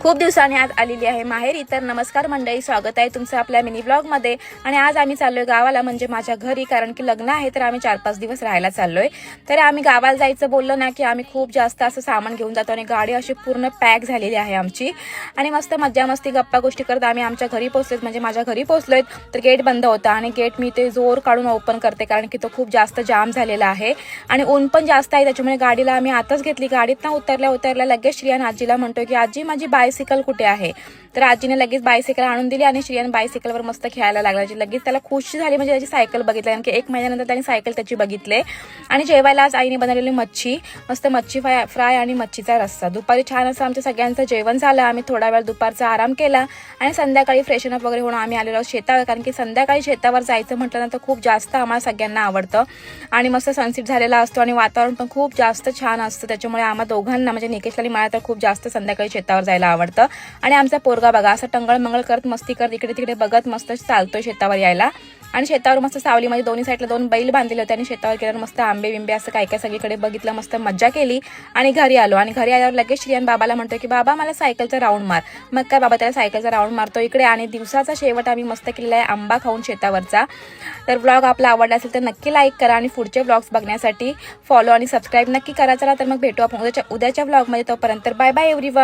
खूप दिवसांनी आज आलेली आहे माहेरी. तर नमस्कार मंडळी, स्वागत आहे तुमचं आपल्या मिनी ब्लॉगमध्ये. आणि आज आम्ही चाललोय गावाला, म्हणजे माझ्या घरी, कारण की लग्न आहे. तर आम्ही 4-5 दिवस राहायला चाललोय. तर आम्ही गावाला जायचं बोललो ना की आम्ही खूप जास्त असं सामान घेऊन जातो आणि गाडी अशी पूर्ण पॅक झालेली आहे आमची. आणि मस्त मज्जा मस्ती गप्पा गोष्टी करत आम्ही आमच्या घरी पोहोचलोय, म्हणजे माझ्या घरी पोहोचलोय. तर गेट बंद होता आणि गेट मी ते जोर काढून ओपन करते, कारण की तो खूप जास्त जाम झालेला आहे आणि ऊन पण जास्त आहे. त्याच्यामुळे गाडीला आम्ही आताच घेतली. गाडीत ना उतरल्या लगेच श्रियान आजीला म्हणतोय की आजी माझी बायसिकल कुठे आहे. तर आजीने लगेच बायसिकल आणून दिली आणि श्रियान बायसिकलवर मस्त खेळायला लागला. लगेच त्याला खुशी झाली, म्हणजे त्याची सायकल बघितली. कारण की 1 महिन्यानंतर त्याने सायकल त्याची बघितले. आणि जेवायला आज आईने बनवलेली मच्छी, मस्त मच्छी फ्राय आणि मच्छीचा रस्सा. दुपारी छान असं आमचं सगळ्यांचं जेवण झालं. आम्ही थोडा वेळ दुपारचा आराम केला आणि संध्याकाळी फ्रेशनअप वगैरे होऊन आम्ही आलेलो शेतावर, कारण की संध्याकाळी शेतावर जायचं म्हटलं ना तर खूप जास्त आम्हाला सगळ्यांना आवडतं. आणि मस्त सनसेट झालेला असतो आणि वातावरण पण खूप जास्त छान असतं. त्याच्यामुळे आम्हा दोघांना, म्हणजे निकेशला आणि मला तर खूप जास्त संध्याकाळी शेतावर जायला आवडतं. आणि आमचा पोरगा बघा असं टंगळ मंगळ करत मस्ती करत इकडे तिकडे बघत मस्त चालतोय शेतावर यायला. आणि शेतावर मस्त सावली, म्हणजे दोन्ही साईडला 2 बैल बांधलेले होते आणि शेतावर गेल्यावर मस्त आंबे बिंबे असं काय काय सगळीकडे बघितलं, मस्त मज्जा केली आणि घरी आलो. आणि घरी आल्यावर लगेच श्रियान बाबाला म्हणतोय की बाबा मला सायकलचा राऊंड मार. मग काय बाबा त्याला सायकलचा राऊंड मारतो इकडे. आणि दिवसाचा शेवट आम्ही मस्त केलेला आहे आंबा खाऊन शेतावरचा. तर ब्लॉग आपला आवडला असेल तर नक्की लाईक करा आणि पुढचे ब्लॉग्स बघण्यासाठी फॉलो आणि सबस्क्राईब नक्की करा. चला तर मग भेटू आपण उद्याच्या ब्लॉगमध्ये. तोपर्यंत बाय बाय एव्हरीवन.